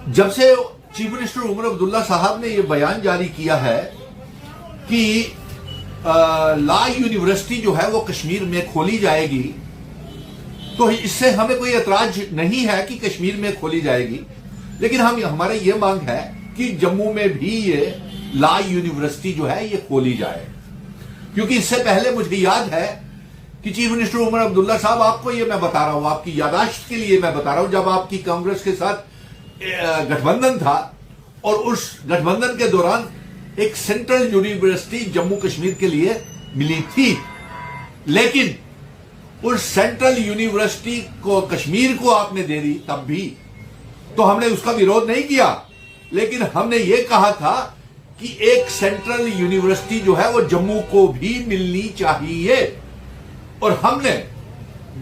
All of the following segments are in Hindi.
जब से चीफ मिनिस्टर उमर अब्दुल्ला साहब ने यह बयान जारी किया है कि लॉ यूनिवर्सिटी जो है वो कश्मीर में खोली जाएगी, तो इससे हमें कोई एतराज नहीं है कि कश्मीर में खोली जाएगी, लेकिन हमारा ये मांग है कि जम्मू में भी ये लॉ यूनिवर्सिटी जो है ये खोली जाए। क्योंकि इससे पहले मुझे याद है कि चीफ मिनिस्टर उमर अब्दुल्ला साहब, आपको ये मैं बता रहा हूं, आपकी यादाश्त के लिए मैं बता रहा हूं, जब आपकी कांग्रेस के साथ गठबंधन था और उस गठबंधन के दौरान एक सेंट्रल यूनिवर्सिटी जम्मू कश्मीर के लिए मिली थी, लेकिन उस सेंट्रल यूनिवर्सिटी को कश्मीर को आपने दे दी। तब भी तो हमने उसका विरोध नहीं किया, लेकिन हमने ये कहा था कि एक सेंट्रल यूनिवर्सिटी जो है वो जम्मू को भी मिलनी चाहिए, और हमने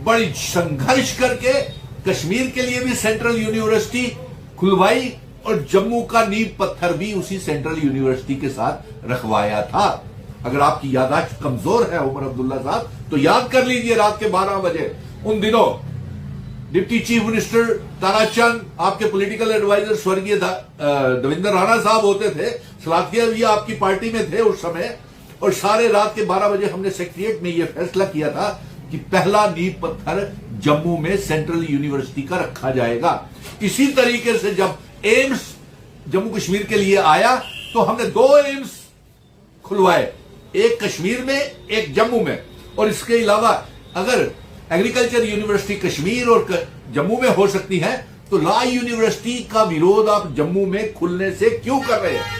बड़ी संघर्ष करके कश्मीर के लिए भी सेंट्रल यूनिवर्सिटी खुलवाई और जम्मू का नींव पत्थर भी उसी सेंट्रल यूनिवर्सिटी के साथ रखवाया था। अगर आपकी यादाश्त कमजोर है उमर अब्दुल्ला साहब, तो याद कर लीजिए, रात के 12 बजे उन दिनों डिप्टी चीफ मिनिस्टर ताराचंद, आपके पॉलिटिकल एडवाइजर स्वर्गीय देवेंद्र राणा साहब होते थे, सलाथिया भी आपकी पार्टी में थे उस समय, और सारे रात के 12 बजे हमने सेक्रेटरिएट में यह फैसला किया था कि पहला नींव पत्थर जम्मू में सेंट्रल यूनिवर्सिटी का रखा जाएगा। इसी तरीके से जब एम्स जम्मू कश्मीर के लिए आया तो हमने 2 एम्स खुलवाए, एक कश्मीर में एक जम्मू में। और इसके अलावा अगर एग्रीकल्चर यूनिवर्सिटी कश्मीर और जम्मू में हो सकती है, तो लॉ यूनिवर्सिटी का विरोध आप जम्मू में खुलने से क्यों कर रहे हैं?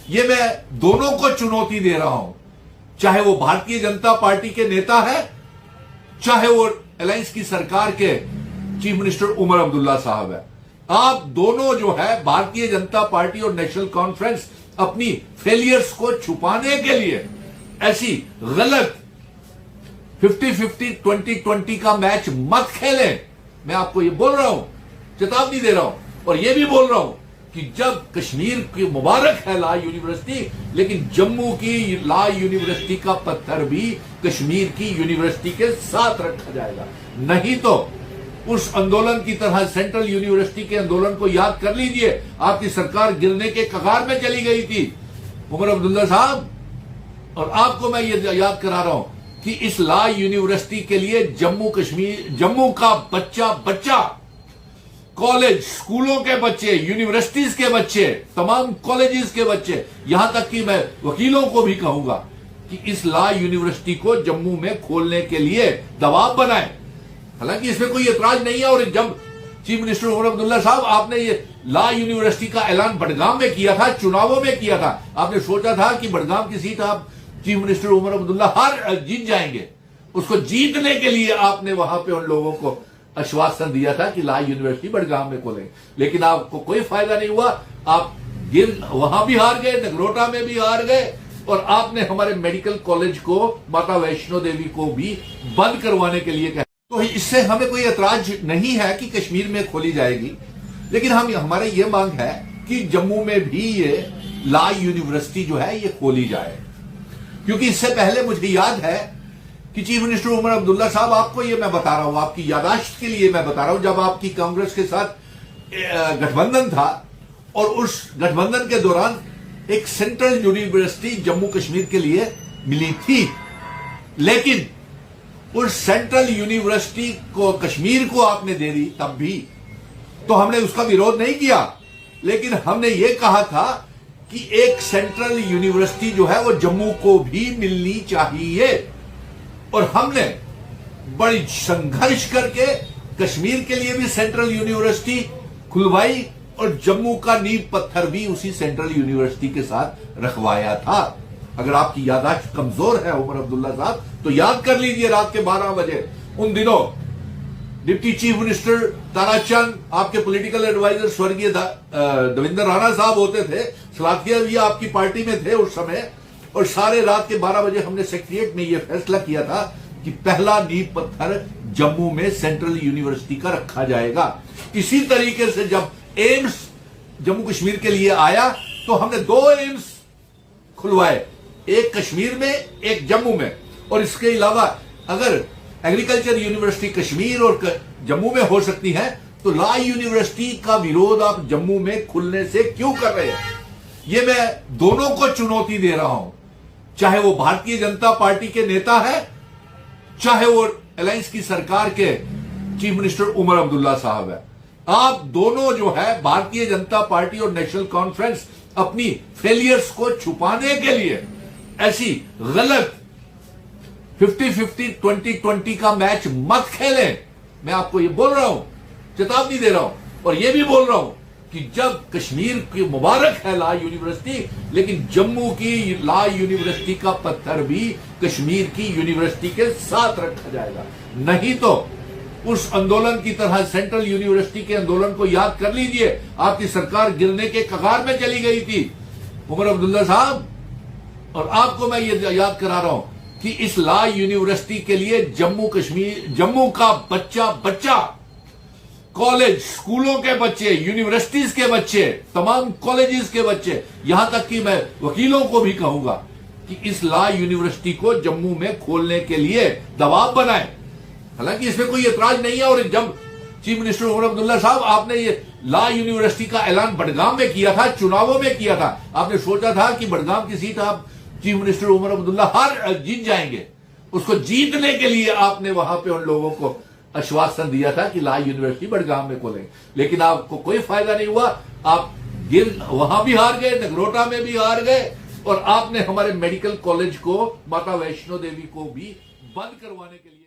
ये मैं दोनों को चुनौती दे रहा हूं, चाहे वो भारतीय जनता पार्टी के नेता है, चाहे वो अलायंस की सरकार के चीफ मिनिस्टर उमर अब्दुल्ला साहब है। आप दोनों जो है, भारतीय जनता पार्टी और नेशनल कॉन्फ्रेंस, अपनी फेलियर्स को छुपाने के लिए ऐसी गलत 50-50 20-20 का मैच मत खेलें। मैं आपको ये बोल रहा हूं, चेतावनी दे रहा हूं, और ये भी बोल रहा हूं कि जब कश्मीर की मुबारक है लॉ यूनिवर्सिटी, लेकिन जम्मू की लॉ यूनिवर्सिटी का पत्थर भी कश्मीर की यूनिवर्सिटी के साथ रखा जाएगा। नहीं तो उस आंदोलन की तरह सेंट्रल यूनिवर्सिटी के आंदोलन को याद कर लीजिए, आपकी सरकार गिरने के कगार में चली गई थी उमर अब्दुल्ला साहब। और आपको मैं ये याद करा रहा हूं कि इस लॉ यूनिवर्सिटी के लिए जम्मू का बच्चा, कॉलेज स्कूलों के बच्चे, यूनिवर्सिटीज के बच्चे, तमाम कॉलेजेस के बच्चे, यहां तक कि मैं वकीलों को भी कहूंगा कि इस लॉ यूनिवर्सिटी को जम्मू में खोलने के लिए दबाव बनाए। हालांकि इसमें कोई एतराज नहीं है। और जब चीफ मिनिस्टर उमर अब्दुल्ला साहब, आपने ये लॉ यूनिवर्सिटी का ऐलान बड़गाम में किया था, चुनावों में किया था, आपने सोचा था कि बड़गाम की सीट आप चीफ मिनिस्टर उमर अब्दुल्ला जीत जाएंगे। उसको जीतने के लिए आपने वहां पे उन लोगों को आश्वासन दिया था कि लॉ यूनिवर्सिटी बड़गाम में खोलेंगे, लेकिन आपको कोई फायदा नहीं हुआ। आप वहां भी हार गए, नगरोटा में भी हार गए, और आपने हमारे मेडिकल कॉलेज को, माता वैष्णो देवी को भी बंद करवाने के लिए कहा। तो इससे हमें कोई एतराज नहीं है कि कश्मीर में खोली जाएगी, लेकिन हमारा ये मांग है कि जम्मू में भी ये लॉ यूनिवर्सिटी जो है ये खोली जाए। क्योंकि इससे पहले मुझे याद है कि चीफ मिनिस्टर उमर अब्दुल्ला साहब, आपको ये मैं बता रहा हूं, आपकी यादाश्त के लिए मैं बता रहा हूं, जब आपकी कांग्रेस के साथ गठबंधन था और उस गठबंधन के दौरान एक सेंट्रल यूनिवर्सिटी जम्मू कश्मीर के लिए मिली थी, लेकिन उस सेंट्रल यूनिवर्सिटी को कश्मीर को आपने दे दी। तब भी तो हमने उसका विरोध नहीं किया, लेकिन हमने ये कहा था कि एक सेंट्रल यूनिवर्सिटी जो है वो जम्मू को भी मिलनी चाहिए, और हमने बड़ी संघर्ष करके कश्मीर के लिए भी सेंट्रल यूनिवर्सिटी खुलवाई और जम्मू का नींव पत्थर भी उसी सेंट्रल यूनिवर्सिटी के साथ रखवाया था। अगर आपकी यादाश्त कमजोर है उमर अब्दुल्ला साहब, तो याद कर लीजिए, रात के 12 बजे उन दिनों डिप्टी चीफ मिनिस्टर ताराचंद, आपके पॉलिटिकल एडवाइजर स्वर्गीय देवेंद्र राणा साहब होते थे, सलाथिया भी आपकी पार्टी में थे उस समय, और सारे रात के 12 बजे हमने सेक्रेटरिएट में यह फैसला किया था कि पहला नींव पत्थर जम्मू में सेंट्रल यूनिवर्सिटी का रखा जाएगा। इसी तरीके से जब एम्स जम्मू कश्मीर के लिए आया तो हमने 2 एम्स खुलवाए, एक कश्मीर में एक जम्मू में। और इसके अलावा अगर एग्रीकल्चर यूनिवर्सिटी कश्मीर और जम्मू में हो सकती है, तो लॉ यूनिवर्सिटी का विरोध आप जम्मू में खुलने से क्यों कर रहे हैं? ये मैं दोनों को चुनौती दे रहा हूं, चाहे वो भारतीय जनता पार्टी के नेता है, चाहे वो अलायंस की सरकार के चीफ मिनिस्टर उमर अब्दुल्ला साहब है। आप दोनों जो है भारतीय जनता पार्टी और नेशनल कॉन्फ्रेंस अपनी फेलियर्स को छुपाने के लिए ऐसी गलत 50-50 20-20 का मैच मत खेलें। मैं आपको ये बोल रहा हूं, चेतावनी दे रहा हूं, और ये भी बोल रहा हूं कि जब कश्मीर की मुबारक है लॉ यूनिवर्सिटी, लेकिन जम्मू की लॉ यूनिवर्सिटी का पत्थर भी कश्मीर की यूनिवर्सिटी के साथ रखा जाएगा। नहीं तो उस आंदोलन की तरह सेंट्रल यूनिवर्सिटी के आंदोलन को याद कर लीजिए, आपकी सरकार गिरने के कगार में चली गई थी उमर अब्दुल्ला साहब। और आपको मैं ये याद करा रहा हूं कि इस लॉ यूनिवर्सिटी के लिए जम्मू का बच्चा कॉलेज, स्कूलों के बच्चे, यूनिवर्सिटीज के बच्चे, तमाम कॉलेजेस के बच्चे, यहां तक कि मैं वकीलों को भी कहूंगा कि इस लॉ यूनिवर्सिटी को जम्मू में खोलने के लिए दबाव बनाए। हालांकि इसमें कोई एतराज नहीं है। और जब चीफ मिनिस्टर उमर अब्दुल्ला साहब, आपने ये लॉ यूनिवर्सिटी का ऐलान बडगाम में किया था, चुनावों में किया था, आपने सोचा था कि बडगाम की सीट आप चीफ मिनिस्टर उमर अब्दुल्ला जीत जाएंगे। उसको जीतने के लिए आपने वहां पे उन लोगों को आश्वासन दिया था कि लॉ यूनिवर्सिटी बडगाम में खोलेंगे, लेकिन आपको कोई फायदा नहीं हुआ। आप वहां भी हार गए, नगरोटा में भी हार गए, और आपने हमारे मेडिकल कॉलेज को, माता वैष्णो देवी को भी बंद करवाने के लिए